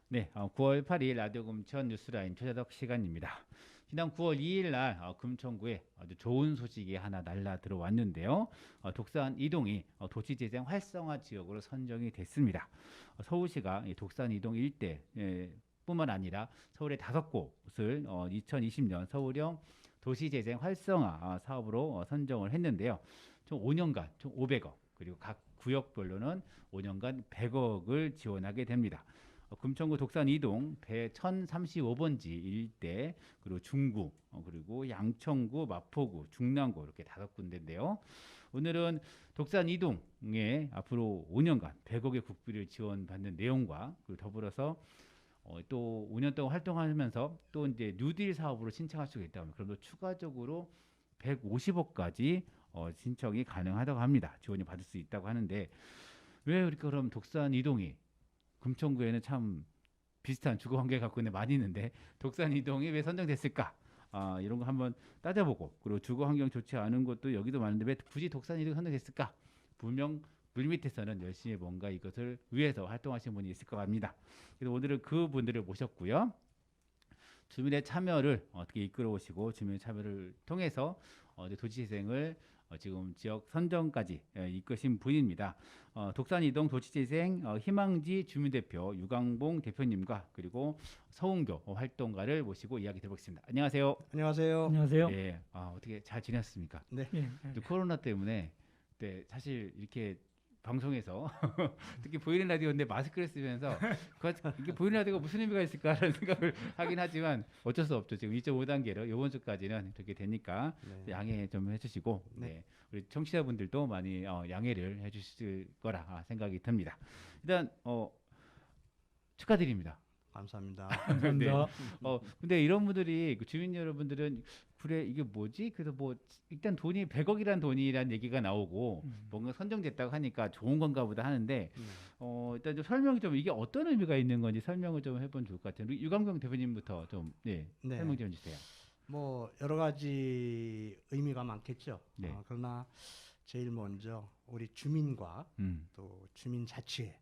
네, 9월 8일 라디오 금천 뉴스라인 최자덕 시간입니다. 지난 9월 2일 날 금천구에 아주 좋은 소식이 하나 날라 들어왔는데요. 독산 이동이 도시재생 활성화 지역으로 선정이 됐습니다. 서울시가 이 독산 이동 일대 뿐만 아니라 서울의 5곳을 2020년 서울형 도시재생 활성화 사업으로 선정을 했는데요. 총 5년간 총 500억 그리고 각 구역별로는 5년간 100억을 지원하게 됩니다. 금천구 독산 이동 배 1035번지 일대 그리고 중구 그리고 양천구 마포구 중랑구 이렇게 5군데인데요. 오늘은 독산 이동에 앞으로 5년간 100억의 국비를 지원받는 내용과 그리고 더불어서 또 5년 동안 활동하면서 또 이제 뉴딜 사업으로 신청할 수가 있다고 합니다. 그럼 또 추가적으로 150억까지 신청이 가능하다고 합니다. 지원이 받을 수 있다고 하는데 왜 이렇게 그럼 독산 이동이 금천구에는 참 비슷한 주거 환경을 갖고 있는 많이 있는데 독산 이동이 왜 선정됐을까? 이런 거 한번 따져보고 그리고 주거 환경 좋지 않은 곳도 여기도 많은데 왜 굳이 독산 이동이 선정됐을까? 분명 물밑에서는 열심히 뭔가 이것을 위해서 활동하시는 분이 있을 것 같습니다. 그래서 오늘은 그 분들을 모셨고요. 주민의 참여를 어떻게 이끌어 오시고 주민의 참여를 통해서 도시재생을 지금 지역 선정까지 이끄신 분입니다. 독산 이동 도시재생 희망지 주민대표 유광봉 대표님과 그리고 서운교 활동가를 모시고 이야기 들어보겠습니다. 안녕하세요. 안녕하세요. 안녕하세요. 네, 어떻게 잘 지냈습니까? 네. 예, 또 코로나 때문에 네, 사실 이렇게 방송에서 특히 보이는 라디오인데 마스크를 쓰면서 이게 보이는 라디오가 무슨 의미가 있을까라는 생각을 하긴 하지만 어쩔 수 없죠. 지금 2.5단계로 이번 주까지는 그렇게 되니까 네. 양해 좀 해주시고 네. 네. 우리 청취자분들도 많이 양해를 해주실 거라 생각이 듭니다. 일단 축하드립니다. 감사합니다. 감사합니다. 근데 이런 분들이 주민 여러분들은 그래 이게 뭐지? 그래서 뭐 일단 돈이 100억이란 돈이란 얘기가 나오고 뭔가 선정됐다고 하니까 좋은 건가 보다 하는데 일단 좀 설명 좀 이게 어떤 의미가 있는 건지 설명을 좀 해보면 좋을 것 같아요. 우리 유광경 대표님부터 좀 네, 네. 설명 좀 해주세요. 뭐 여러 가지 의미가 많겠죠. 네. 그러나 제일 먼저 우리 주민과 음, 또 주민자치회,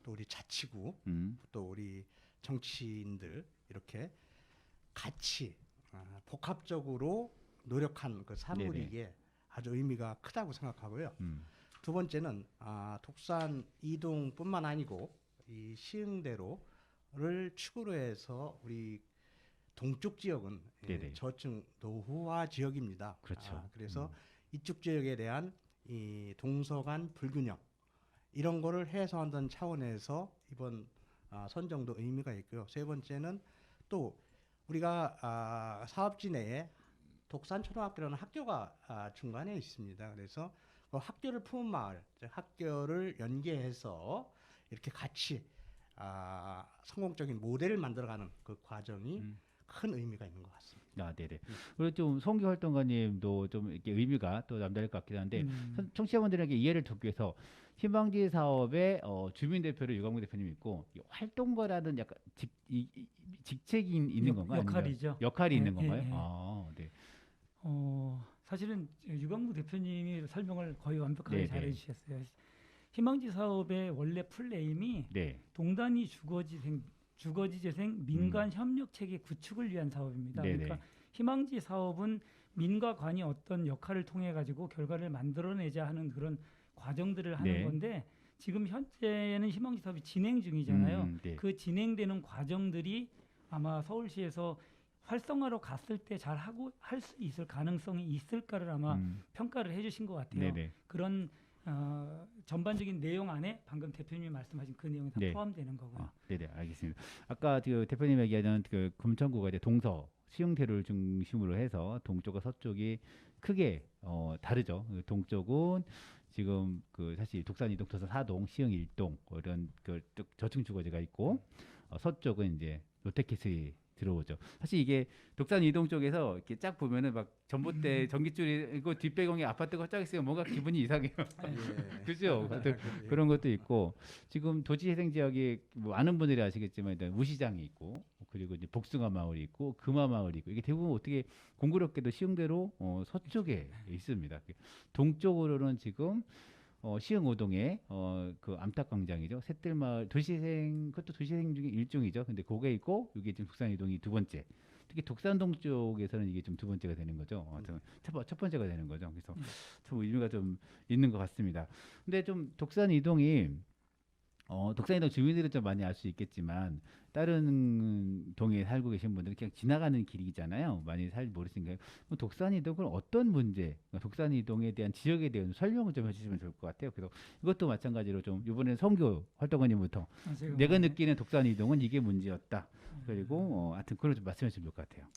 또 우리 자치구, 또 우리 정치인들 이렇게 같이 복합적으로 노력한 그 사물이기에 아주 의미가 크다고 생각하고요. 두 번째는 독산 이동뿐만 아니고 이 시흥대로를 축으로 해서 우리 동쪽 지역은 네네. 저층 노후화 지역입니다. 그렇죠. 그래서 이쪽 지역에 대한 이 동서 간 불균형 이런 거를 해소한다는 차원에서 이번 선정도 의미가 있고요. 세 번째는 또 우리가 사업지 내에 독산초등학교라는 학교가 중간에 있습니다. 그래서 그 학교를 품은 마을, 즉 학교를 연계해서 이렇게 같이 성공적인 모델을 만들어가는 그 과정이 큰 의미가 있는 것 같습니다. 네네. 그리고 좀 송기 활동가님도 좀 이렇게 의미가 또 남다를 것 같기도 한데 청취자분들에게 이해를 돕기 위해서 희망지 사업의 주민 대표로 유광무 대표님 있고 이 활동가라는 약간 직책이 있는 건가요? 아니면 역할이죠. 역할이 있는 예, 건가요? 예, 예. 네. 사실은 유광구 대표님이 설명을 거의 완벽하게 네, 잘 네. 해주셨어요. 희망지 사업의 원래 풀네임이 네. 동단위 주거지재생 민간 협력 체계 구축을 위한 사업입니다. 네네. 그러니까 희망지 사업은 민과 관이 어떤 역할을 통해 가지고 결과를 만들어내자 하는 그런 과정들을 하는 네. 건데 지금 현재는 희망지 사업이 진행 중이잖아요. 네. 그 진행되는 과정들이 아마 서울시에서 활성화로 갔을 때 잘 하고 할 수 있을 가능성이 있을까를 아마 평가를 해주신 것 같아요. 네네. 그런 전반적인 내용 안에 방금 대표님이 말씀하신 그 내용이 다 네. 포함되는 거고요. 네네, 알겠습니다. 아까 그 대표님 얘기하는 그 금천구가 이제 동서 시흥대로를 중심으로 해서 동쪽과 서쪽이 크게 다르죠. 그 동쪽은 지금 그 사실 독산 이동, 도서 4동, 시흥 1동 이런 그 저층 주거지가 있고 서쪽은 이제 롯데캐슬이 들어오죠. 사실 이게 독산 이동 쪽에서 이렇게 쫙 보면은 막 전봇대 전기줄이 있고 뒷배경에 아파트가 쫙 있으면 뭔가 기분이 이상해요. 예. 그죠? 그런 것도 있고 지금 도시재생 지역이 뭐 아는 분들이 아시겠지만 일단 우시장이 있고 그리고 이제 복숭아 마을이 있고 금화 마을이 있고 이게 대부분 어떻게 공교롭게도 시흥대로 서쪽에 있습니다. 동쪽으로는 지금 시흥오동에 그 암탉광장이죠. 새뜰마을 도시생 그것도 도시생 중에 일종이죠. 근데 그게 있고 이게 지금 독산이동이 두 번째. 특히 독산동 쪽에서는 이게 좀 두 번째가 되는 거죠. 첫 번째가 되는 거죠. 그래서 참 의미가 좀 있는 것 같습니다. 근데 좀 독산이동이 독산이동 주민들은 좀 많이 알 수 있겠지만 다른 동에 살고 계신 분들은 그냥 지나가는 길이잖아요. 많이 잘 모르시니까요. 그럼 독산이동은 어떤 문제, 그러니까 독산이동에 대한 지역에 대한 설명을 좀 해주시면 좋을 것 같아요. 그래서 이것도 마찬가지로 좀 이번에는 성교 활동가님부터 내가 느끼는 독산이동은 이게 문제였다. 그리고 하여튼 그걸 좀 말씀해 주시면 좋을 것 같아요.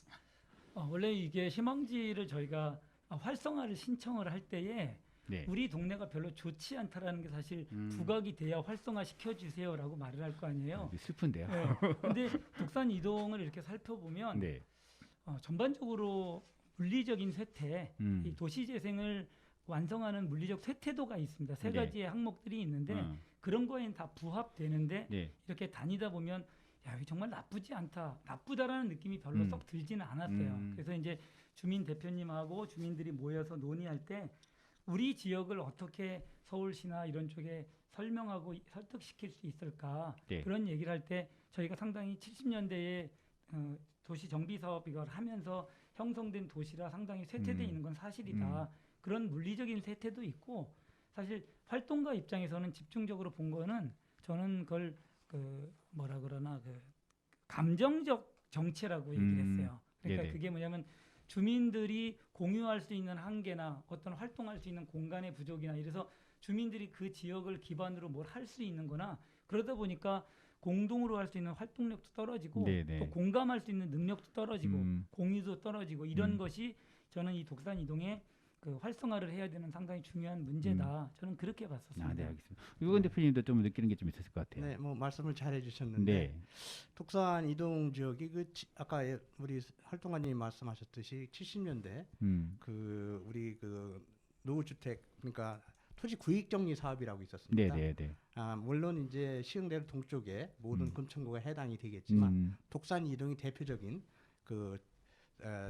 원래 이게 희망지를 저희가 활성화를 신청을 할 때에 네. 우리 동네가 별로 좋지 않다라는 게 사실 부각이 돼야 활성화 시켜주세요라고 말을 할 거 아니에요. 슬픈데요. 네. 근데 독산 이동을 이렇게 살펴보면 네. 전반적으로 물리적인 쇠퇴, 음. 이 도시 재생을 완성하는 물리적 쇠퇴도가 있습니다. 세 네. 가지의 항목들이 있는데 그런 거에는 다 부합되는데 네. 이렇게 다니다 보면 야, 이거 정말 나쁘지 않다, 나쁘다라는 느낌이 별로 썩 들지는 않았어요. 그래서 이제 주민 대표님하고 주민들이 모여서 논의할 때 우리 지역을 어떻게 서울시나 이런 쪽에 설명하고 설득시킬 수 있을까 네. 그런 얘기를 할 때 저희가 상당히 70년대에 도시 정비 사업 이걸 하면서 형성된 도시라 상당히 쇠퇴돼 있는 건 사실이다. 그런 물리적인 쇠퇴도 있고 사실 활동가 입장에서는 집중적으로 본 거는 저는 그걸 그 뭐라 그러나 그 감정적 정체라고 얘기를 했어요. 그러니까 네네. 그게 뭐냐면 주민들이 공유할 수 있는 한계나 어떤 활동할 수 있는 공간의 부족이나 이래서 주민들이 그 지역을 기반으로 뭘 할 수 있는 거나 그러다 보니까 공동으로 할 수 있는 활동력도 떨어지고 네네. 또 공감할 수 있는 능력도 떨어지고 공유도 떨어지고 이런 것이 저는 이 독산 이동의 그 활성화를 해야 되는 상당히 중요한 문제다. 저는 그렇게 봤었습니다. 네, 알겠습니다. 유건 대표님도 좀 느끼는 게 좀 있었을 것 같아요. 네, 뭐 말씀을 잘 해주셨는데 네. 독산 이동 지역이 아까 우리 활동가님이 말씀하셨듯이 70년대 그 우리 그 노후주택 그러니까 토지 구익 정리 사업이라고 있었습니다. 네. 물론 이제 시흥대로 동쪽에 모든 금천구가 해당이 되겠지만 독산 이동이 대표적인 그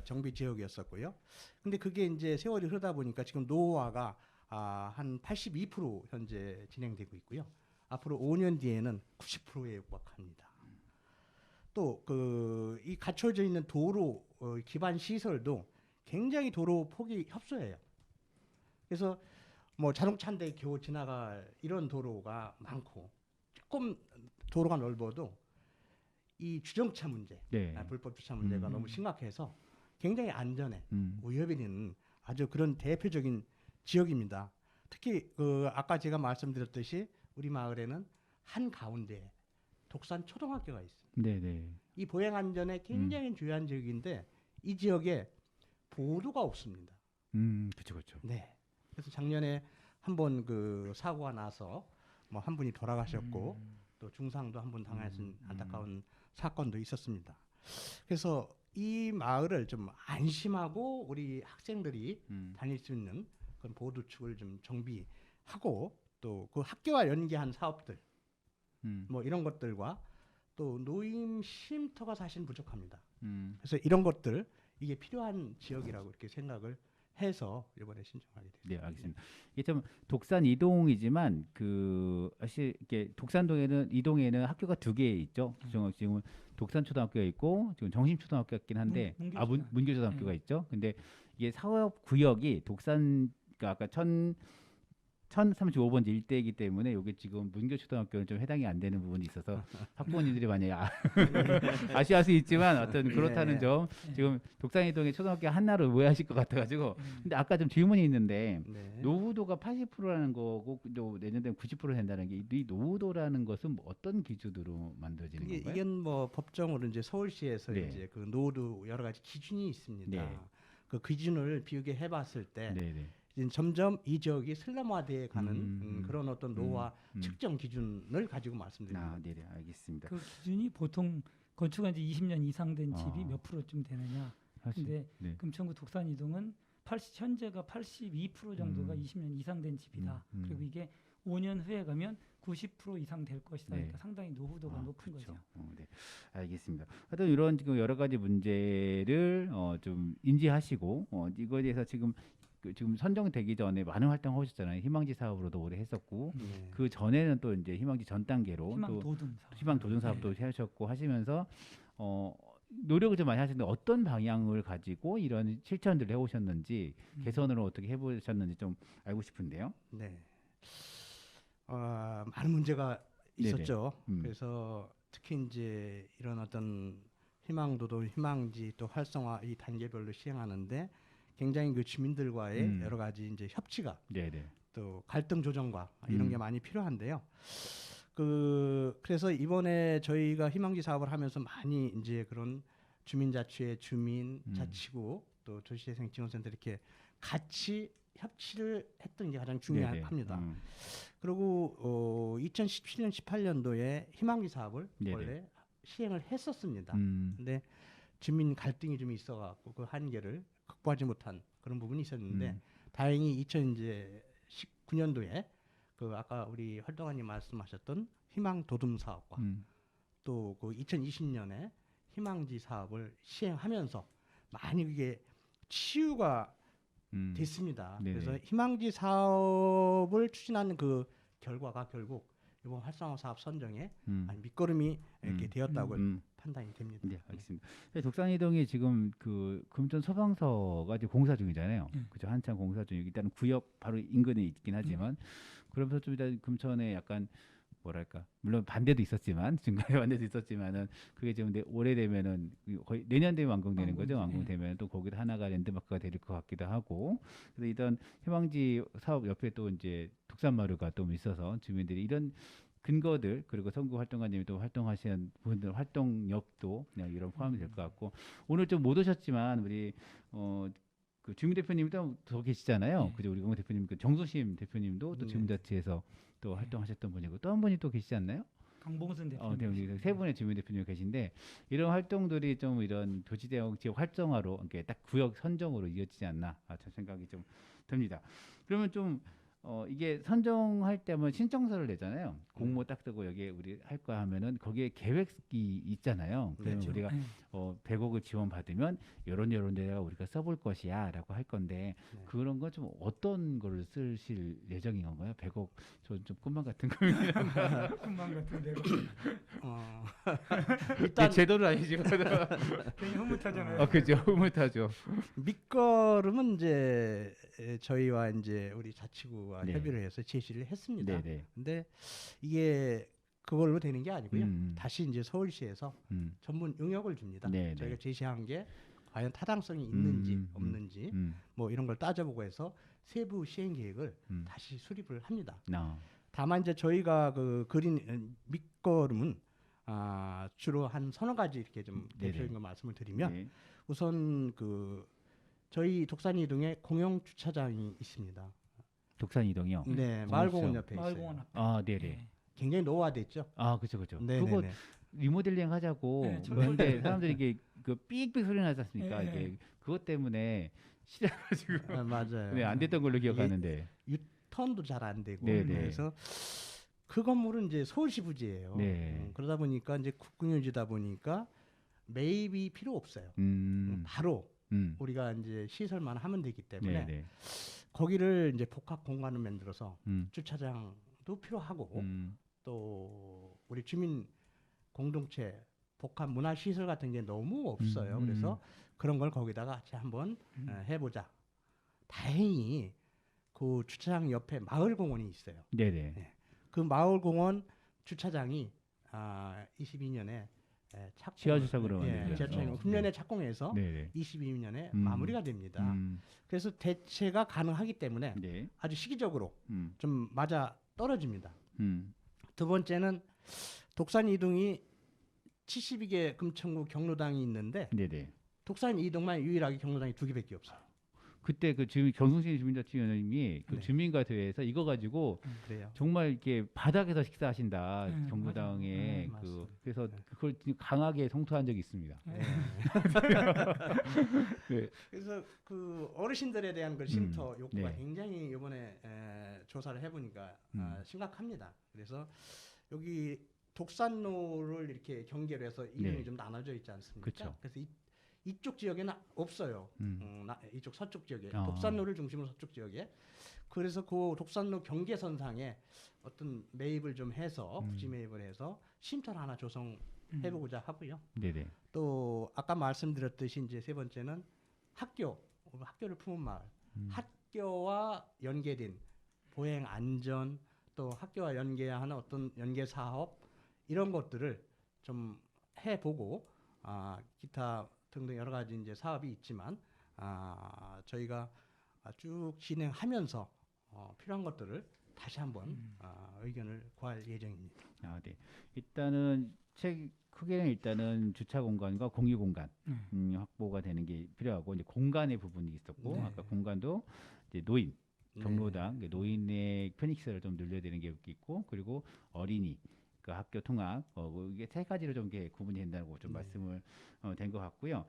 정비 지역이었었고요. 근데 그게 이제 세월이 흐르다 보니까 지금 노후화가 한 82% 현재 진행되고 있고요. 앞으로 5년 뒤에는 90%에 육박합니다. 또 그 이 갖춰져 있는 도로 기반 시설도 굉장히 도로 폭이 협소해요. 그래서 뭐 자동차 한 대 겨우 지나갈 이런 도로가 많고 조금 도로가 넓어도 이 주정차 문제, 네. 불법 주차 문제가 너무 심각해서 굉장히 안전에 위협이 되는 아주 그런 대표적인 지역입니다. 특히 그 아까 제가 말씀드렸듯이 우리 마을에는 한 가운데 독산 초등학교가 있습니다. 네. 이 보행 안전에 굉장히 중요한 지역인데 이 지역에 보도가 없습니다. 그렇죠. 네. 그래서 작년에 한번 그 사고가 나서 뭐 한 분이 돌아가셨고 또 중상도 한 분 당하신 안타까운 사건도 있었습니다. 그래서 이 마을을 좀 안심하고 우리 학생들이 다닐 수 있는 그런 보도축을 좀 정비하고 또 그 학교와 연계한 사업들 뭐 이런 것들과 또 노인 쉼터가 사실 부족합니다. 그래서 이런 것들 이게 필요한 지역이라고 이렇게 생각을 해서 이번에 신청하게 됐습니다. 네, 알겠습니다. 이게 좀 독산 이동이지만 그 사실 이게 독산동에는 이동에는 학교가 두 개 있죠. 지금 독산 초등학교가 있고 지금 정심 초등학교가 있긴 한데 문교 초등학교가 있죠. 근데 이게 사업 구역이 독산 그러니까 아까 1035번지 일대이기 때문에 이게 지금 문교 초등학교는 좀 해당이 안 되는 부분이 있어서 학부모님들이 많이 아쉬워할 수 있지만 어떤 그렇다는 점 지금 독산이동의 초등학교 하나로 오해하실 것 같아가지고 근데 아까 좀 질문이 있는데 노후도가 80%라는 거고 또 내년 되면 90% 된다는 게 이 노후도라는 것은 뭐 어떤 기준으로 만들어지는 건가요? 이건 뭐 법정으로 이제 서울시에서 네. 이제 그 노후도 여러 가지 기준이 있습니다. 네. 그 기준을 비교해봤을 때 네. 점점 이 지역이 슬럼화되어 가는 그런 어떤 노후화 측정 기준을 가지고 말씀드립니다. 네, 알겠습니다. 그 기준이 보통 건축한 지 20년 이상 된 집이 몇 프로쯤 되느냐. 근데 금천구 독산 이동은 현재가 82% 정도가 20년 이상 된 집이다. 그리고 이게 5년 후에 가면 90% 이상 될 것이다. 그러니까 상당히 노후도가 높은 그렇죠. 거죠. 네, 알겠습니다. 하여튼 이런 지금 여러 가지 문제를 좀 인지하시고 이거에 대해서 지금 그 지금 선정되기 전에 많은 활동을 하셨잖아요. 희망지 사업으로도 오래 했었고 네. 그 전에는 또 이제 희망지 전 단계로 희망 또 도든 사업. 희망 도전 사업도 하셨고 하시면서 노력을 좀 많이 하셨는데 어떤 방향을 가지고 이런 실천들을 해오셨는지 개선으로 어떻게 해보셨는지 좀 알고 싶은데요. 네. 많은 문제가 네네. 있었죠. 음. 그래서 특히 이제 이런 어떤 희망도도 희망지 또 활성화 이 단계별로 시행하는데 굉장히 그 주민들과의 여러 가지 이제 협치가 네네. 또 갈등 조정과 이런 게 음. 많이 필요한데요. 그래서 이번에 저희가 희망지 사업을 하면서 많이 이제 그런 주민자치회, 주민, 자치구 또 도시재생지원센터 이렇게 같이 협치를 했던 게 가장 네네. 중요합니다. 그리고 2017년, 18년도에 희망지 사업을 네네. 원래 시행을 했었습니다. 음. 근데 주민 갈등이 좀 있어갖고 그 한계를 극복하지 못한 그런 부분이 있었는데 다행히 2019년도에 그 아까 우리 활동가님 말씀하셨던 희망 도둠 사업과 또 그 2020년에 희망지 사업을 시행하면서 많이 그게 치유가 됐습니다. 네네. 그래서 희망지 사업을 추진하는 그 결과가 결국 이번 활성화 사업 선정에 한 밑거름이 이렇게 되었다고 판단이 됩니다. 네, 알겠습니다. 독산이동이 지금 그 금천 소방서가 지금 공사 중이잖아요. 그죠? 한창 공사 중이고 일단은 구역 바로 인근에 있긴 하지만 그러면서 좀 일단 금천에 약간 뭐랄까 물론 반대도 있었지만 중간에 반대도 있었지만은 그게 지금 오래되면은 거의 내년 되면 완공되는 거죠. 완공되면 또 거기도 하나가 랜드마크가 될 것 같기도 하고 그래서 이런 희망지 사업 옆에 또 이제 독산마루가 또 있어서 주민들이 이런 근거들 그리고 선구 활동가님이 또 활동하시는 분들 활동력도 그냥 이런 포함이 될 것 같고 오늘 좀 못 오셨지만 우리 그 주민 대표님도 더 계시잖아요. 그죠? 우리 공 대표님 그 정수심 대표님도 또 주민자치에서 또 활동하셨던 분이고 또 한 분이 또 계시지 않나요? 강봉순 대표님. 세 분의 주민 대표님 계신데 이런 활동들이 좀 이런 도시대응 지역 활성화로 이렇게 딱 구역 선정으로 이어지지 않나 저 생각이 좀 듭니다. 그러면 좀 이게 선정할 때 한번 신청서를 내잖아요. 공모 딱 쓰고 여기에 우리 할 거야 하면은 거기에 계획이 있잖아요. 그러면 그렇죠. 우리가 100억을 지원받으면 이런 데가 우리가 써볼 것이야라고 할 건데 그런 건 좀 어떤 거를 쓰실 예정인 건가요? 100억 좀 꿈만 같은 겁니다. 꿈만 같은데 일단 제도는 아니지만 괜히 흐뭇하잖아요. 그죠 흐뭇하죠. 밑거름은 이제 저희와 이제 우리 자치구와 네. 협의를 해서 제시를 했습니다. 네네. 근데 이게 그걸로 되는 게 아니고요. 다시 이제 서울시에서 전문 용역을 줍니다. 네네. 저희가 제시한 게 과연 타당성이 있는지 없는지 뭐 이런 걸 따져보고 해서 세부 시행 계획을 다시 수립을 합니다. 다만 이제 저희가 그 그린 밑거름은 주로 한 서너 가지 이렇게 좀 대표적인 거 말씀을 드리면 우선 그 저희 독산이동에 공영 주차장이 있습니다. 독산이동이요? 네, 마을공원 옆에 있어요. 마을공원 앞에. 네네. 굉장히 노화됐죠. 그죠. 네, 그거 네. 리모델링 하자고 그런데 사람들이 이게 그 삑삑 소리 나지 않습니까? 이게 그것 때문에 싫어가지고 맞아요. 네, 안 됐던 걸로 기억하는데 유턴도 잘 안 되고 네네. 그래서 그 건물은 이제 서울시 부지예요. 네. 그러다 보니까 이제 국공유지다 보니까 매입이 필요 없어요. 바로 우리가 이제 시설만 하면 되기 때문에 네네. 거기를 이제 복합 공간을 만들어서 주차장도 필요하고 또 우리 주민 공동체 복합 문화 시설 같은 게 너무 없어요. 그래서 그런 걸 거기다가 같이 한번 해보자. 다행히 그 주차장 옆에 마을 공원이 있어요. 네네. 네. 그 마을 공원 주차장이 22년에 지하주차장으로 만들죠. 훈련에 착공해서 네네. 22년에 마무리가 됩니다. 그래서 대체가 가능하기 때문에 네. 아주 시기적으로 좀 맞아 떨어집니다. 음. 두 번째는 독산 이동이 72개 금천구 경로당이 있는데 네네. 독산 이동만 유일하게 경로당이 2개밖에 없어요. 그때 그 경승신 주민자치위원님이 그 네. 주민과 대회에서 이거 가지고 그래요. 정말 이렇게 바닥에서 식사하신다 경로당에 맞아요. 그래서 그걸 강하게 성토한 적이 있습니다. 네. 네. 그래서 그 어르신들에 대한 그 쉼터 욕구가 네. 굉장히 이번에 조사를 해보니까 심각합니다. 그래서 여기 독산로를 이렇게 경계로 해서 이름이 네. 좀 나눠져 있지 않습니까? 그쵸. 그래서 이쪽 지역에는 없어요. 이쪽 서쪽 지역에 독산로를 중심으로 서쪽 지역에. 그래서 그 독산로 경계선상에 어떤 매입을 좀 해서 부지 매입을 해서 쉼터를 하나 조성해보고자 하고요. 네네. 또 아까 말씀드렸듯이 이제 세 번째는 학교를 품은 마을, 학교와 연계된 보행 안전, 또 학교와 연계하는 어떤 연계 사업 이런 것들을 좀 해보고 기타 등등 여러 가지 이제 사업이 있지만 저희가 쭉 진행하면서 필요한 것들을 다시 한번 의견을 구할 예정입니다. 네. 일단은 크게는 일단은 주차 공간과 공유 공간 확보가 되는 게 필요하고 이제 공간의 부분이 있었고 네. 아까 공간도 이제 노인 네. 경로당 노인의 편익시설을 좀 늘려야 되는 게 있고 그리고 어린이 그 학교 통학 이게 세 가지로 좀 이게 구분이 된다고 좀 말씀을 된 것 같고요.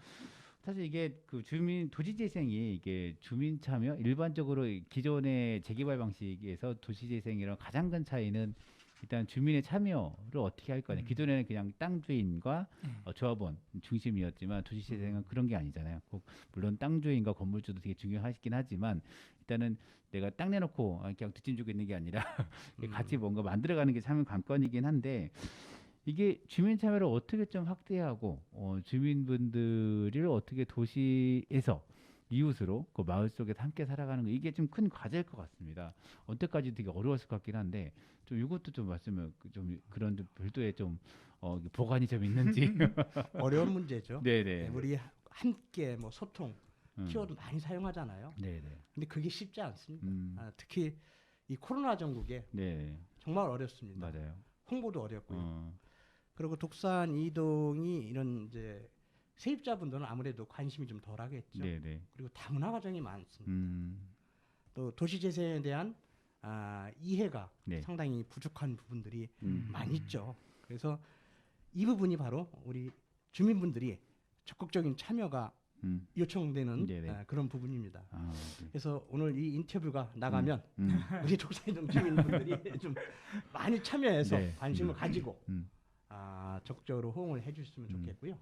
사실 이게 그 도시재생이 이게 주민 참여 일반적으로 기존의 재개발 방식에서 도시재생이랑 가장 큰 차이는 일단 주민의 참여를 어떻게 할 거냐. 기존에는 그냥 땅 주인과 조합원 중심이었지만 도시재생은 그런 게 아니잖아요. 물론 땅 주인과 건물주도 되게 중요하긴 하지만 일단은 내가 땅 내놓고 그냥 뒷짐지고 있는 게 아니라 같이 뭔가 만들어가는 게 참 관건이긴 한데 이게 주민 참여를 어떻게 좀 확대하고 주민분들을 어떻게 도시에서 이웃으로 그 마을 속에서 함께 살아가는 거 이게 좀 큰 과제일 것 같습니다. 언제까지 되게 어려웠을 것 같긴 한데 좀 이것도 좀 말씀을 좀 그런 좀 별도의 좀 보관이 좀 있는지. 어려운 문제죠. 네네. 우리 함께 뭐 소통 키워드 많이 사용하잖아요. 네네. 근데 그게 쉽지 않습니다. 특히 이 코로나 전국에 네. 정말 어렵습니다. 맞아요. 홍보도 어렵고요. 그리고 독산 이동이 이런 이제 세입자분들은 아무래도 관심이 좀 덜하겠죠. 네네. 그리고 다문화 가정이 많습니다. 또 도시재생에 대한 이해가 네. 상당히 부족한 부분들이 많이 있죠. 그래서 이 부분이 바로 우리 주민분들이 적극적인 참여가 요청되는 그런 부분입니다. 네. 그래서 오늘 이 인터뷰가 나가면 우리 독산이동 주민분들이 좀 많이 참여해서 네. 관심을 가지고 적극적으로 호응을 해주셨으면 좋겠고요.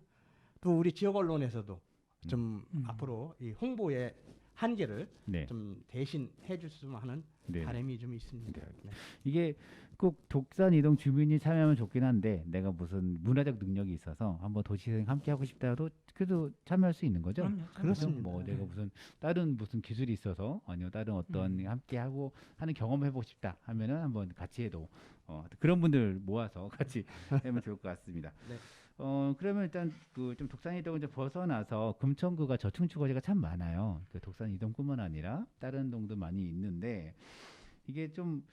또 우리 지역 언론에서도 좀 앞으로 이 홍보의 한계를 네. 좀 대신 해줬으면 하는 네. 바람이 좀 있습니다. 네. 이게 꼭 독산 이동 주민이 참여하면 좋긴 한데 내가 무슨 문화적 능력이 있어서 한번 도시재생 함께 하고 싶다도 그래도 참여할 수 있는 거죠. 그럼요. 그렇습니다. 뭐 내가 무슨 다른 무슨 기술이 있어서 아니면 다른 어떤 함께 하고 하는 경험을 해보고 싶다 하면은 한번 같이 해도 그런 분들 모아서 같이 하면 좋을 것 같습니다. 네. 그러면 일단 그 좀 독산 이동을 좀 벗어나서 금천구가 저층주거지가 참 많아요. 그 독산 이동뿐만 아니라 다른 동도 많이 있는데 이게 좀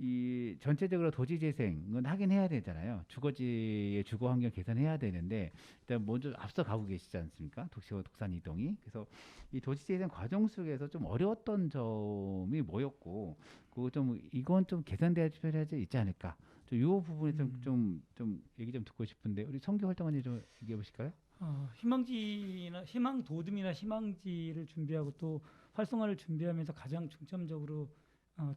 이 전체적으로 도시 재생은 하긴 해야 되잖아요. 주거지의 주거 환경 개선해야 되는데 일단 먼저 앞서 가고 계시지 않습니까? 독산 이동이. 그래서 이 도시 재생 과정 속에서 좀 어려웠던 점이 뭐였고 그 좀 이건 좀 개선돼야 있지 않을까? 이 부분에 좀 얘기 좀 듣고 싶은데 우리 성교 활동원님 좀 얘기해 보실까요? 희망도듬이나 희망지를 준비하고 또 활성화를 준비하면서 가장 중점적으로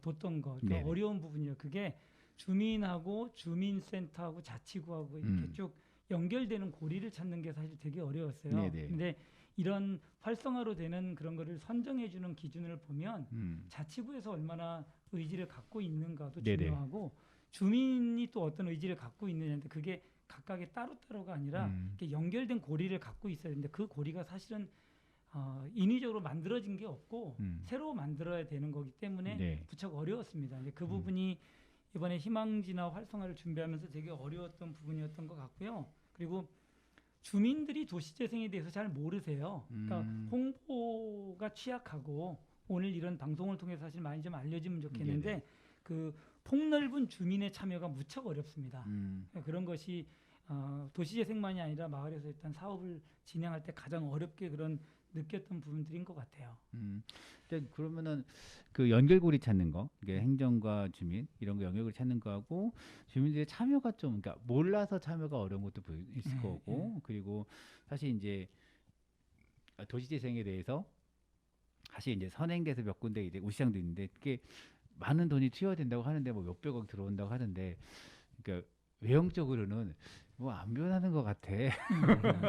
뒀던 거, 그러니까 어려운 부분이요. 그게 주민하고 주민센터하고 자치구하고 이렇게 쭉 연결되는 고리를 찾는 게 사실 되게 어려웠어요. 네네. 근데 이런 활성화로 되는 그런 거를 선정해주는 기준을 보면 자치구에서 얼마나 의지를 갖고 있는가도 네네. 중요하고 주민이 또 어떤 의지를 갖고 있느냐인데 그게 각각의 따로따로가 아니라 이렇게 연결된 고리를 갖고 있어야 되는데 그 고리가 사실은 인위적으로 만들어진 게 없고 새로 만들어야 되는 거기 때문에 네. 부쩍 어려웠습니다. 이제 그 부분이 이번에 희망지나 활성화를 준비하면서 되게 어려웠던 부분이었던 것 같고요. 그리고 주민들이 도시재생에 대해서 잘 모르세요. 그러니까 홍보가 취약하고 오늘 이런 방송을 통해서 사실 많이 좀 알려지면 좋겠는데 네네. 그 폭넓은 주민의 참여가 무척 어렵습니다. 그런 것이 도시재생만이 아니라 마을에서 일단 사업을 진행할 때 가장 어렵게 그런 느꼈던 부분들인 것 같아요. 일단 그러면은 그 연결고리 찾는 거, 이게 행정과 주민 이런 거 연결고리 찾는 거하고 주민들의 참여가 좀 그러니까 몰라서 참여가 어려운 것도 있을 거고 그리고 사실 이제 도시재생에 대해서 사실 이제 선행돼서 몇 군데 이제 우시장도 있는데 그게 많은 돈이 투여된다고 하는데 뭐 몇백억 들어온다고 하는데 그러니까 외형적으로는 뭐 안 변하는 것 같아.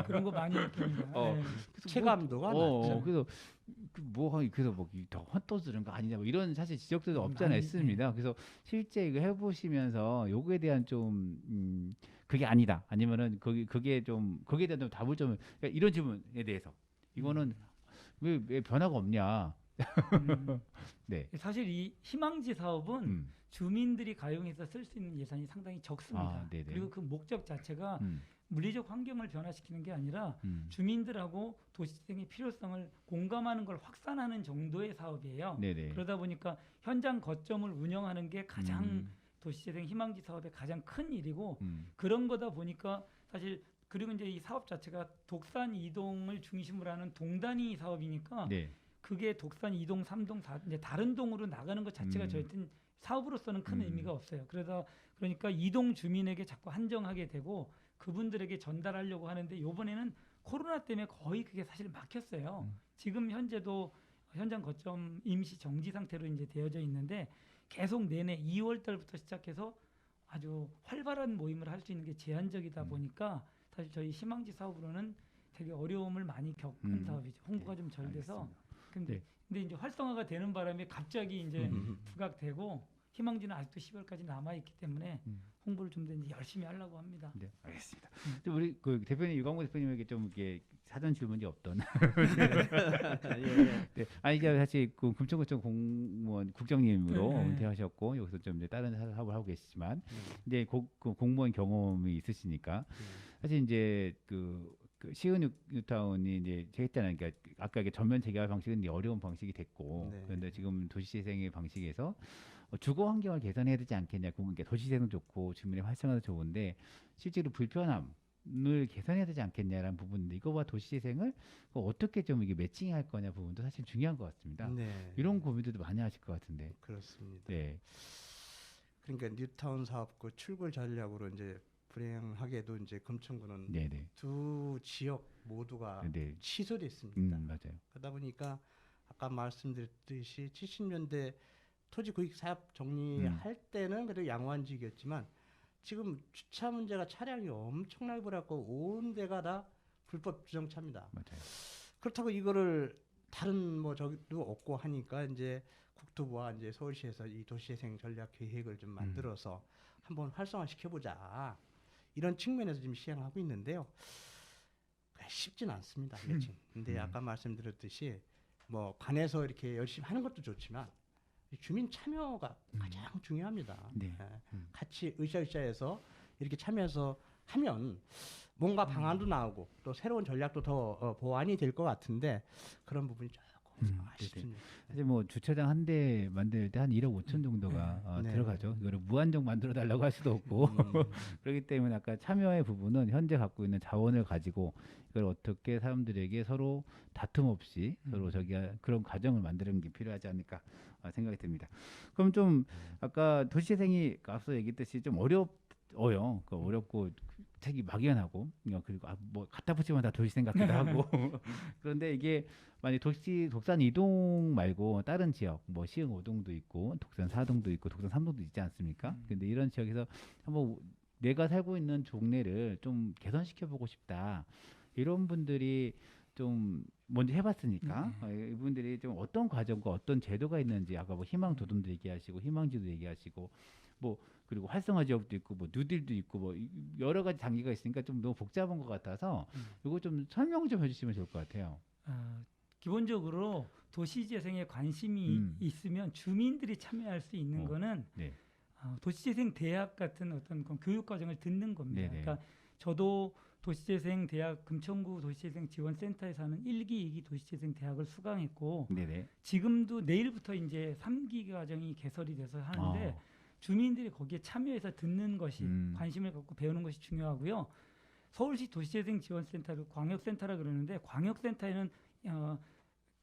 그런 거 많이 느낍니다. 어. 예. 체감도가 낮죠. 그래서 그래서 뭐더 헛도스른 거 아니냐 뭐 이런 사실 지적들도 없잖아 아니, 있습니다. 그래서 실제 이거 해보시면서 요거에 대한 좀 그게 아니다 아니면은 그게 좀 거기에 대한 좀 답을 좀 그러니까 이런 질문에 대해서 이거는 왜 변화가 없냐? 음, 네. 사실 이 희망지 사업은 음. 주민들이 가용해서 쓸 수 있는 예산이 상당히 적습니다. 아, 네네. 그리고 그 목적 자체가 음. 물리적 환경을 변화시키는 게 아니라 음. 주민들하고 도시재생의 필요성을 공감하는 걸 확산하는 정도의 사업이에요. 네네. 그러다 보니까 현장 거점을 운영하는 게 가장 음. 도시재생 희망지 사업의 가장 큰 일이고 음. 그런 거다 보니까 사실 그리고 이제 이 사업 자체가 독산 이동을 중심으로 하는 동단위 사업이니까 네. 그게 독산 2동, 3동, 4 이제 다른 동으로 나가는 것 자체가 저희한테는 사업으로서는 큰 의미가 없어요. 그러니까 이동 주민에게 자꾸 한정하게 되고 그분들에게 전달하려고 하는데 이번에는 코로나 때문에 거의 그게 사실 막혔어요. 지금 현재도 현장 거점 임시 정지 상태로 이제 되어져 있는데 계속 내내 2월 달부터 시작해서 아주 활발한 모임을 할 수 있는 게 제한적이다 보니까 사실 저희 희망지 사업으로는 되게 어려움을 많이 겪은 사업이죠. 홍보가 좀 잘 돼서. 근데 이제 활성화가 되는 바람에 갑자기 이제 부각되고 희망지는 아직도 10월까지 남아 있기 때문에 홍보를 좀 더 이제 열심히 하려고 합니다. 네, 알겠습니다. 우리 그 대표님 유광호 대표님에게 좀 이게 사전 질문이 없던. 예. 네, 아니 이제 사실 그 금천구청 공무원 국장님으로 네. 은퇴하셨고 여기서 좀 이제 다른 사업을 하고 계시지만 이제 그 공무원 경험이 있으시니까 사실 이제 그 시은 뉴타운이 이제 제했잖아요. 그러니까 아까 이게 전면 재개발 방식은 이제 어려운 방식이 됐고 네. 그런데 지금 도시재생의 방식에서 주거 환경을 개선해야 되지 않겠냐. 그러니까 도시재생도 좋고 주민의 활성화도 좋은데 실제로 불편함을 개선해야 되지 않겠냐라는 부분인데 이거와 도시재생을 어떻게 좀 이게 매칭할 거냐 부분도 사실 중요한 것 같습니다. 네. 이런 고민들도 많이 하실 것 같은데. 그렇습니다. 네. 그러니까 뉴타운 사업 그 출구 전략으로 이제 불행하게도 이제 금천구는 네네. 두 지역 모두가 네. 취소됐습니다. 맞아요. 그러다 보니까 아까 말씀드렸듯이 70년대 토지 구입 사업 정리할 때는 그래도 양호한 지역이었지만 지금 주차 문제가 차량이 엄청나게 불었고 온 데가 다 불법 주정차입니다. 맞아요. 그렇다고 이거를 다른 뭐 저기도 없고 하니까 이제 국토부와 이제 서울시에서 이 도시재생 전략 계획을 좀 만들어서 한번 활성화 시켜보자 이런 측면에서 지금 시행하고 있는데요. 쉽진 않습니다. 매칭. 근데 아까 말씀드렸듯이 뭐 관에서 이렇게 열심히 하는 것도 좋지만 주민 참여가 가장 중요합니다. 네. 같이 으쌰으쌰해서 이렇게 참여해서 하면 뭔가 방안도 나오고 또 새로운 전략도 더 보완이 될 것 같은데 그런 부분이 조금 아쉽습니다. 사실 뭐 주차장 한 대 만들 때 한 1억 5천 정도가 네. 들어가죠. 이거를 무한정 만들어 달라고 할 수도 없고 그렇기 때문에 아까 참여의 부분은 현재 갖고 있는 자원을 가지고 이걸 어떻게 사람들에게 서로 다툼 없이 서로 그런 과정을 만드는 게 필요하지 않을까 생각이 듭니다. 그럼 좀 아까 도시재생이 앞서 얘기했듯이 좀 어려워요. 어렵고 되게 막연하고 그리고 뭐 갖다 붙이면 다 도시재생 같기도 하고 그런데 이게 만약 독산 2동 말고 다른 지역 뭐 시흥 5동도 있고 독산 4동도 있고 독산 3동도 있지 않습니까? 근데 이런 지역에서 한번 내가 살고 있는 동네를 좀 개선시켜 보고 싶다. 이런 분들이 좀 먼저 해봤으니까 이분들이 좀 어떤 과정과 어떤 제도가 있는지 아까 뭐 희망 도둠도 얘기하시고 희망지도 얘기하시고 뭐 그리고 활성화 지역도 있고 뭐 뉴딜도 있고 뭐 여러 가지 단계가 있으니까 좀 너무 복잡한 것 같아서 이거 좀 설명 좀 해주시면 좋을 것 같아요. 기본적으로 도시재생에 관심이 있으면 주민들이 참여할 수 있는 거는 네. 도시재생 대학 같은 어떤 교육 과정을 듣는 겁니다. 네네. 그러니까 저도 도시재생 대학 금천구 도시재생 지원센터에서 하는 1기, 2기 도시재생 대학을 수강했고 네네. 지금도 내일부터 이제 3기 과정이 개설이 돼서 하는데 주민들이 거기에 참여해서 듣는 것이 관심을 갖고 배우는 것이 중요하고요. 서울시 도시재생 지원센터를 광역센터라 그러는데 광역센터에는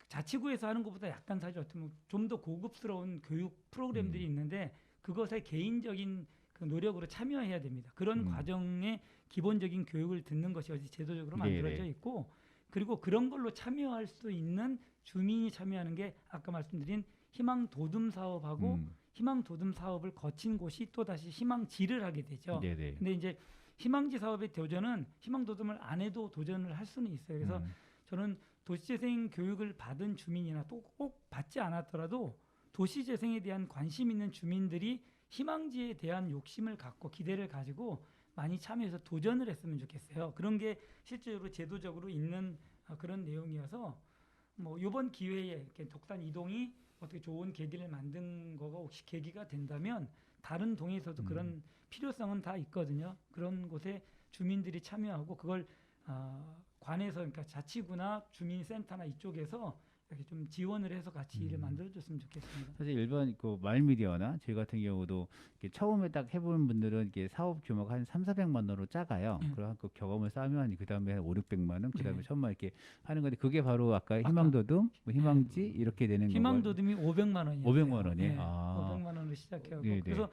자치구에서 하는 것보다 약간 사실 어떻게 보면 좀 더 고급스러운 교육 프로그램들이 있는데 그것에 개인적인 그 노력으로 참여해야 됩니다. 그런 과정에 기본적인 교육을 듣는 것이 어디 제도적으로 만들어져 있고 그리고 그런 걸로 참여할 수 있는 주민이 참여하는 게 아까 말씀드린 희망 도둠 사업하고 희망 도둠 사업을 거친 곳이 또 다시 희망지를 하게 되죠. 네네. 근데 이제 희망지 사업의 도전은 희망도듬을 안 해도 도전을 할 수는 있어요. 그래서 저는 도시재생 교육을 받은 주민이나 또 꼭 받지 않았더라도 도시재생에 대한 관심 있는 주민들이 희망지에 대한 욕심을 갖고 기대를 가지고 많이 참여해서 도전을 했으면 좋겠어요. 그런 게 실제로 제도적으로 있는 그런 내용이어서 뭐 이번 기회에 이렇게 독산 이동이 어떻게 좋은 계기를 만든 거가 혹시 계기가 된다면 다른 동에서도 그런 필요성은 다 있거든요. 그런 곳에 주민들이 참여하고 그걸 관에서 그러니까 자치구나 주민센터나 이쪽에서 이렇게 좀 지원을 해서 같이 일을 만들어줬으면 좋겠습니다. 사실 일반 그 마을미디어나 저희 같은 경우도 이렇게 처음에 딱 해보는 분들은 이게 사업 규모가 한 3,400만 원으로 작아요. 그럼 그 경험을 쌓으면 그 다음에 한 5, 600만 원, 그 다음에 1,000만 원 이렇게 하는 건데 그게 바로 아까 희망도듬, 뭐 희망지 이렇게 되는 거고. 희망도듬이 500만 원이에요. 500만 원이? 네, 아. 500만 원으로 시작해갖고 네네. 그래서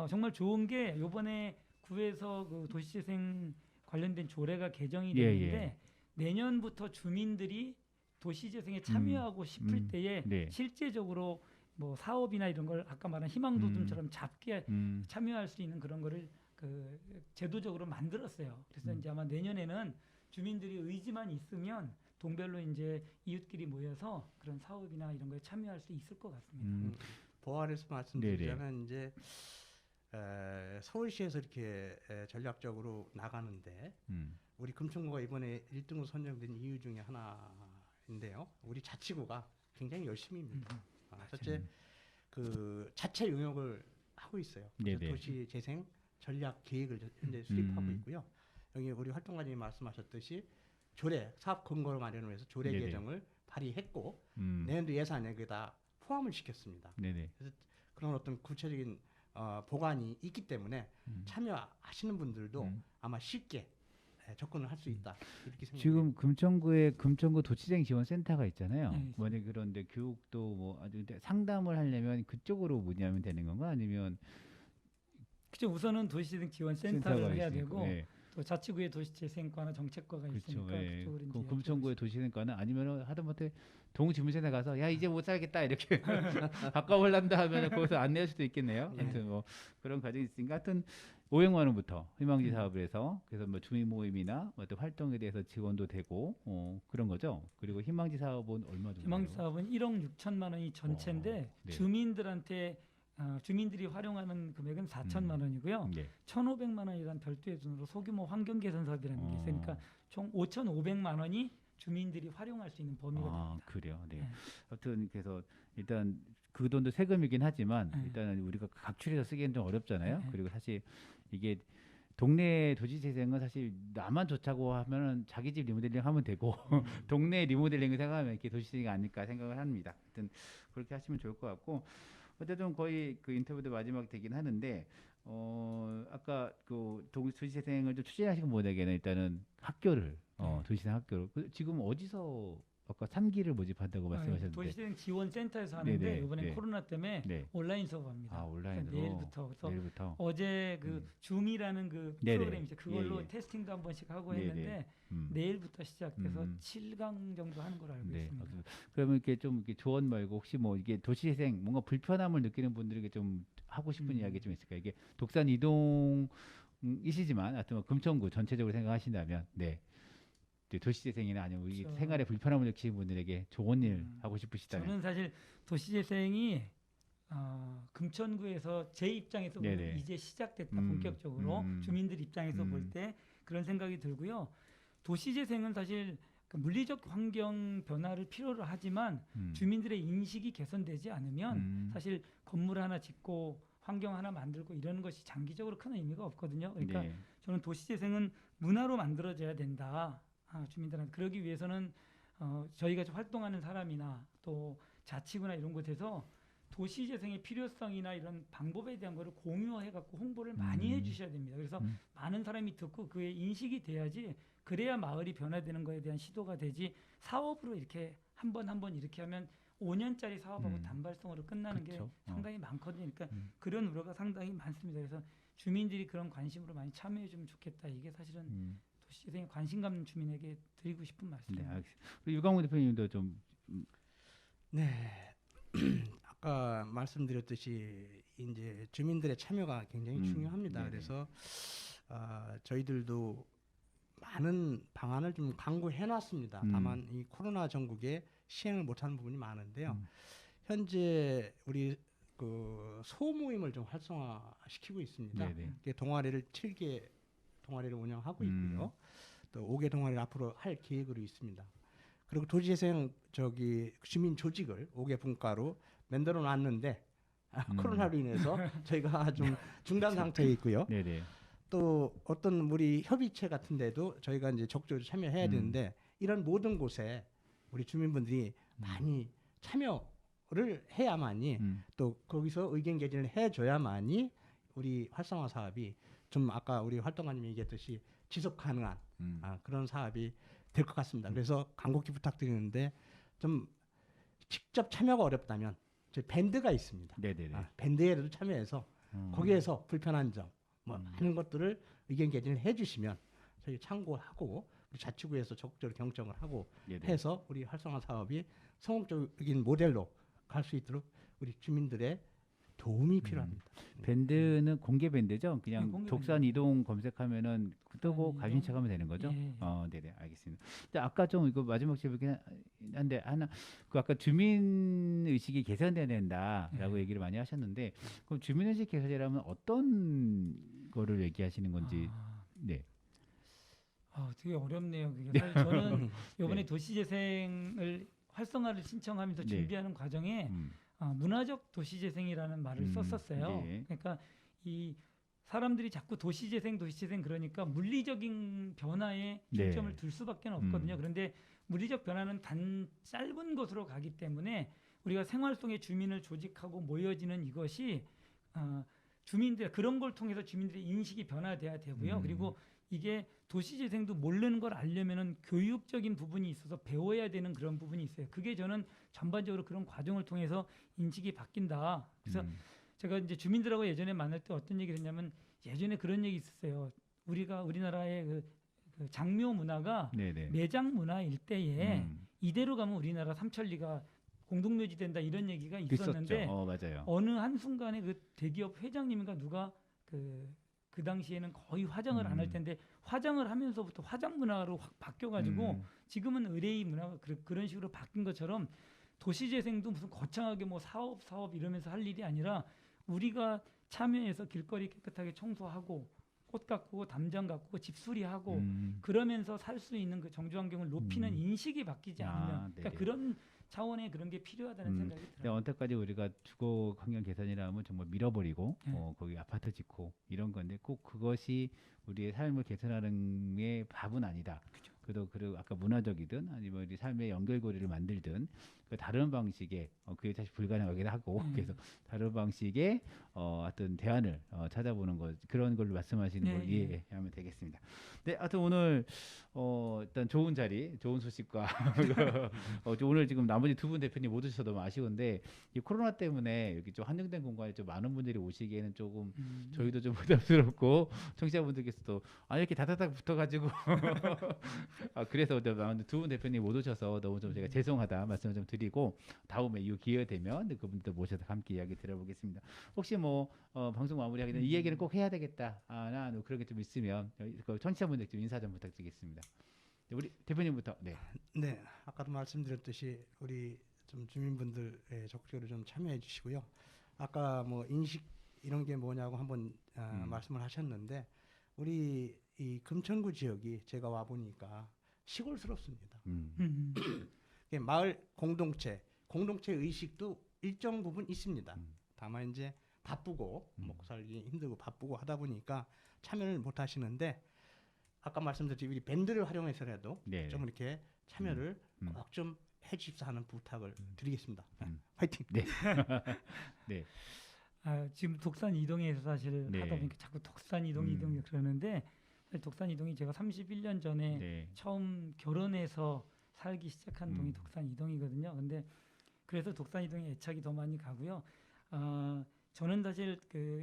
정말 좋은 게 이번에 구에서 그 도시재생 관련된 조례가 개정이 예, 됐는데 내년부터 주민들이 도시재생에 참여하고 싶을 때에 네. 실제적으로 뭐 사업이나 이런 걸 아까 말한 희망도듬처럼 잡게 참여할 수 있는 그런 거를 그 제도적으로 만들었어요. 그래서 이제 아마 내년에는 주민들이 의지만 있으면 동별로 이제 이웃끼리 모여서 그런 사업이나 이런 거에 참여할 수 있을 것 같습니다. 보완해서 말씀드리자면 이제 서울시에서 이렇게 전략적으로 나가는데 우리 금천구가 이번에 1등으로 선정된 이유 중에 하나인데요. 우리 자치구가 굉장히 열심히입니다. 첫째 그 자체 용역을 하고 있어요. 그래서 도시 재생 전략 계획을 현재 수립하고 있고요. 여기 우리 활동가님이 말씀하셨듯이 조례 사업 근거로 마련을 해서 조례 개정을 발의했고 내년도 예산에 여기다 포함을 시켰습니다. 그래서 그런 어떤 구체적인 보관이 있기 때문에 참여하시는 분들도 아마 쉽게 접근을 할 수 있다 이렇게 생각합니다. 지금 금천구에 금천구 도시재생 지원센터가 있잖아요. 만약 그런데 교육도 뭐 아주 상담을 하려면 그쪽으로 문의하면 되는 건가 아니면 그렇죠. 우선은 도시재생 지원센터를 해야 되고 네. 또 자치구의 도시재생과나 정책과가 있으니까 그쪽으로 이제 그럼 금천구의 도시재생과는 아니면 하다못해 동주민센터 가서 야 이제 못 살겠다 이렇게 바꿔볼란다 하면 거기서 안내할 수도 있겠네요. 하여튼 뭐 그런 과정이 있으니까 하여튼 500만 원부터 희망지 사업을 해서 그래서 뭐 주민 모임이나 어떤 활동에 대해서 지원도 되고 그런 거죠. 그리고 희망지 사업은 얼마 정도? 희망지 사업은 1억 6천만 원이 전체인데 주민들한테 주민들이 활용하는 금액은 4천만 원이고요. 1,500만 원이란 별도의 돈으로 소규모 환경 개선 사업이라는 게 있으니까 총 5,500만 원이 주민들이 활용할 수 있는 범위가 됩니다. 그래요. 네. 아무튼 그래서 일단 그 돈도 세금이긴 하지만 일단은 우리가 각출해서 쓰기엔 좀 어렵잖아요. 그리고 사실 이게 동네 도시재생은 사실 나만 좋자고 하면은 자기 집 리모델링 하면 되고 동네 리모델링을 생각하면 이렇게 도시재생이 아닐까 생각을 합니다. 하여튼 그렇게 하시면 좋을 것 같고 어쨌든 거의 그 인터뷰도 마지막 되긴 하는데 아까 그 도시재생을 좀 추진하시는 분에게는 일단은 학교를 도시재생 학교를 지금 어디서 아까 3기를 모집한다고 말씀하셨는데 도시재생 지원센터에서 하는데 이번에 코로나 때문에 온라인 수업합니다. 온라인으로 내일부터. 그래서 내일부터. 어제 그 줌이라는 그 프로그램이죠. 그걸로 테스팅도 한 번씩 하고 했는데 내일부터 시작돼서 7강 정도 하는 걸로 알고 있습니다. 그러면 이렇게 좀 이렇게 조언 말고 혹시 뭐 이게 도시재생 뭔가 불편함을 느끼는 분들에게 좀 하고 싶은 이야기 좀 있을까요? 이게 독산 이동이시지만 하여튼 뭐 금천구 전체적으로 생각하신다면 도시재생이나 아니면 우리 그렇죠. 생활에 불편함을 느끼는 분들에게 좋은 일 하고 싶으시다면 저는 사실 도시재생이 금천구에서 제 입장에서 보면 이제 시작됐다 본격적으로 주민들 입장에서 볼 때 그런 생각이 들고요. 도시재생은 사실 그 물리적 환경 변화를 필요로 하지만 주민들의 인식이 개선되지 않으면 사실 건물 하나 짓고 환경 하나 만들고 이러는 것이 장기적으로 큰 의미가 없거든요. 그러니까 저는 도시재생은 문화로 만들어져야 된다. 주민들한테 그러기 위해서는 저희가 활동하는 사람이나 또 자치구나 이런 곳에서 도시재생의 필요성이나 이런 방법에 대한 거를 공유해갖고 홍보를 많이 해주셔야 됩니다. 그래서 많은 사람이 듣고 그에 인식이 돼야지 그래야 마을이 변화되는 거에 대한 시도가 되지 사업으로 이렇게 한 번 이렇게 하면 5년짜리 사업하고 단발성으로 끝나는 게 상당히 많거든요. 그러니까 그런 우려가 상당히 많습니다. 그래서 주민들이 그런 관심으로 많이 참여해주면 좋겠다. 이게 사실은 도시재생에 관심 갖는 주민에게 드리고 싶은 말씀입니다. 네, 알겠습니다. 유광훈 대표님도 좀 아까 말씀드렸듯이 이제 주민들의 참여가 굉장히 중요합니다. 그래서 저희들도 많은 방안을 좀 강구해 놨습니다. 다만 이 코로나 전국에 시행을 못하는 부분이 많은데요. 현재 우리 그 소모임을 좀 활성화시키고 있습니다. 네네. 이게 동아리를 7개 동아리를 운영하고 있고요. 또 5개 동아리를 앞으로 할 계획으로 있습니다. 그리고 도시재생 주민 조직을 5개 분과로 만들어 놨는데 코로나로 인해서 저희가 좀 중단 상태에 있고요. 네네. 또 어떤 우리 협의체 같은 데도 저희가 이제 적극적으로 참여해야 되는데 이런 모든 곳에 우리 주민분들이 많이 참여를 해야만이 또 거기서 의견 개진을 해줘야만이 우리 활성화 사업이 좀 아까 우리 활동가님이 얘기했듯이 지속 가능한 그런 사업이 될 것 같습니다. 그래서 간곡히 부탁드리는데 좀 직접 참여가 어렵다면 저희 밴드가 있습니다. 네네네. 밴드에도 참여해서 거기에서 불편한 점 뭐 하는 것들을 의견 개진을 해주시면 저희 참고하고 우리 자치구에서 적극적으로 경청을 하고 네네. 해서 우리 활성화 사업이 성공적인 모델로 갈 수 있도록 우리 주민들의 도움이 필요합니다. 밴드는 공개 밴드죠? 그냥 네, 공개 독산 밴드. 이동 검색하면은 뜨고 독산 가신 이동. 척하면 되는 거죠? 예. 네네, 알겠습니다. 근데 아까 좀 이거 마지막 질문이긴 한데 하나 그 아까 주민 의식이 개선돼야 된다라고 얘기를 많이 하셨는데 그럼 주민 의식 개선이라면 어떤 거를 얘기하시는 건지? 네. 되게 어렵네요. 그게 사실 저는 이번에 네. 도시재생을 활성화를 신청하면서 네. 준비하는 과정에 문화적 도시재생이라는 말을 썼었어요. 네. 그러니까 이 사람들이 자꾸 도시재생 그러니까 물리적인 변화에 네. 중점을 둘 수밖에 없거든요. 그런데 물리적 변화는 짧은 것으로 가기 때문에 우리가 생활 속의 주민을 조직하고 모여지는 이것이 주민들 그런 걸 통해서 주민들의 인식이 변화돼야 되고요. 그리고 이게 도시재생도 모르는 걸 알려면은 교육적인 부분이 있어서 배워야 되는 그런 부분이 있어요. 그게 저는 전반적으로 그런 과정을 통해서 인식이 바뀐다. 그래서 제가 이제 주민들하고 예전에 만날 때 어떤 얘기를 했냐면 예전에 그런 얘기 있었어요. 우리나라의 그 장묘 문화가 네네. 매장 문화일 때에 이대로 가면 우리나라 삼천리가 공동묘지 된다 이런 얘기가 있었는데 있었죠. 맞아요. 어느 한 순간에 그 대기업 회장님인가 누가 그 당시에는 거의 화장을 안 할 텐데 화장을 하면서부터 화장 문화로 확 바뀌어가지고 지금은 의뢰의 문화가 그런 식으로 바뀐 것처럼 도시재생도 무슨 거창하게 뭐 사업 이러면서 할 일이 아니라 우리가 참여해서 길거리 깨끗하게 청소하고 꽃 가꾸고 담장 가꾸고 집 수리하고 그러면서 살 수 있는 그 정주 환경을 높이는 인식이 바뀌지 않으면 그러니까 네네. 그런 차원의 그런 게 필요하다는 생각이 근데 들어요. 언제까지 우리가 주거 환경 개선이라면 정말 밀어버리고 네. 거기 아파트 짓고 이런 건데 꼭 그것이 우리의 삶을 개선하는 게 밥은 아니다. 그리고 아까 문화적이든 아니면 우리 삶의 연결고리를 만들든 그 다른 방식의 그게 사실 불가능하기도 하고 그래서 다른 방식의 어떤 대안을 찾아보는 것 그런 걸로 말씀하시는 걸 네, 이해하면 되겠습니다. 네, 하여튼 오늘 일단 좋은 자리, 좋은 소식과 오늘 지금 나머지 두 분 대표님 못 오셔서 너무 아쉬운데 이 코로나 때문에 여기 좀 한정된 공간에 좀 많은 분들이 오시기에는 조금 저희도 좀 부담스럽고 청취자분들께서도 이렇게 다다닥 붙어가지고 그래서 두 분 대표님 못 오셔서 너무 좀 제가 죄송하다 말씀을 좀 드리고 다음에 이 기회 되면 그분들 모셔서 함께 이야기 들어보겠습니다. 혹시 뭐 방송 마무리하기 전에 이 얘기는 꼭 해야 되겠다. 나 그런 게 좀 있으면 그 청취자분들 좀 인사 좀 부탁드리겠습니다. 네, 우리 대표님부터. 네. 네, 아까도 말씀드렸듯이 우리 좀 주민분들 적극적으로 좀 참여해 주시고요. 아까 뭐 인식 이런 게 뭐냐고 한번 말씀을 하셨는데 우리 이 금천구 지역이 제가 와 보니까 시골스럽습니다. 마을 공동체 의식도 일정 부분 있습니다. 다만 이제 바쁘고 먹고 살기 힘들고 바쁘고 하다 보니까 참여를 못 하시는데 아까 말씀드렸듯이 우리 밴드를 활용해서라도 네. 좀 이렇게 참여를 꼭 좀 해주십사 하는 부탁을 드리겠습니다. 화이팅. 네. 네. 지금 독산 이동에서 사실 네. 하다 보니까 자꾸 독산 이동 그러는데 사실 독산 이동이 제가 31년 전에 네. 처음 결혼해서 살기 시작한 동이 독산 이동이거든요. 근데 그래서 독산 이동에 애착이 더 많이 가고요. 저는 사실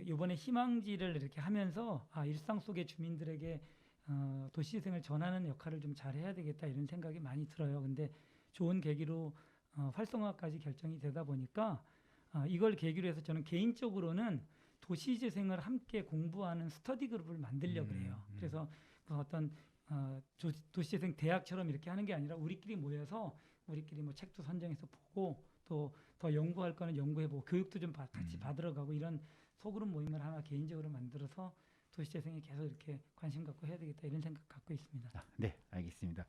이번에 희망지를 이렇게 하면서 일상 속의 주민들에게 도시재생을 전하는 역할을 좀 잘해야 되겠다 이런 생각이 많이 들어요. 근데 좋은 계기로 활성화까지 결정이 되다 보니까 이걸 계기로 해서 저는 개인적으로는 도시재생을 함께 공부하는 스터디 그룹을 만들려고 해요. 그래서 그 어떤 도시재생 대학처럼 이렇게 하는 게 아니라 우리끼리 모여서 우리끼리 뭐 책도 선정해서 보고 또 더 연구할 거는 연구해보고 교육도 좀 같이 받으러 가고 이런 소그룹 모임을 하나 개인적으로 만들어서 도시재생에 계속 이렇게 관심 갖고 해야 되겠다 이런 생각 갖고 있습니다. 네, 알겠습니다.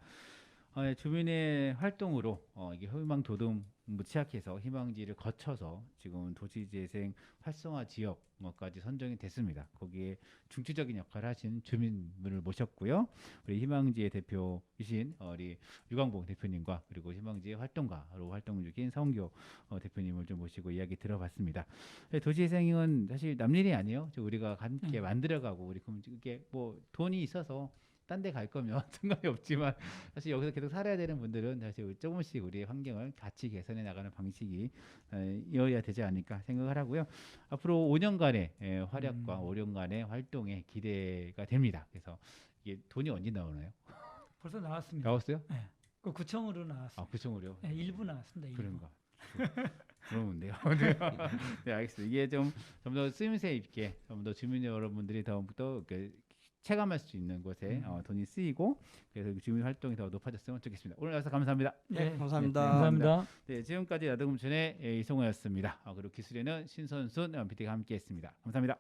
예, 주민의 활동으로 이게 희망도동부 취약해서 희망지를 거쳐서 지금 도시재생 활성화 지역까지 선정이 됐습니다. 거기에 중추적인 역할을 하신 주민분을 모셨고요. 우리 희망지의 대표이신 우리 유광봉 대표님과 그리고 희망지의 활동가로 활동 중인 서은교 대표님을 좀 모시고 이야기 들어봤습니다. 도시재생은 사실 남일이 아니에요. 우리가 함께 만들어가고 우리 그럼 이게 뭐 돈이 있어서 딴 데 갈 거면 상관이 없지만 사실 여기서 계속 살아야 되는 분들은 사실 조금씩 우리의 환경을 같이 개선해 나가는 방식이 이어야 되지 않을까 생각을 하고요. 앞으로 5년간의 활약과 5년간의 활동에 기대가 됩니다. 그래서 이게 돈이 언제 나오나요? 벌써 나왔습니다. 나왔어요? 네. 그 구청으로 나왔어요. 아, 구청으로요? 네, 일부 나왔습니다. 일부. 그런가? 그러면 돼요. 네, 알겠습니다. 이게 좀 더 쓰임새 있게 좀 더 주민 여러분들이 더욱더 체감할 수 있는 곳에 돈이 쓰이고 그래서 주민 활동이 더 높아졌으면 좋겠습니다. 오늘 여기서 감사합니다. 네, 감사합니다. 감사합니다. 네, 지금까지 나도금천의 이성호였습니다. 그리고 기술에는 신선순 PD가 함께했습니다. 감사합니다.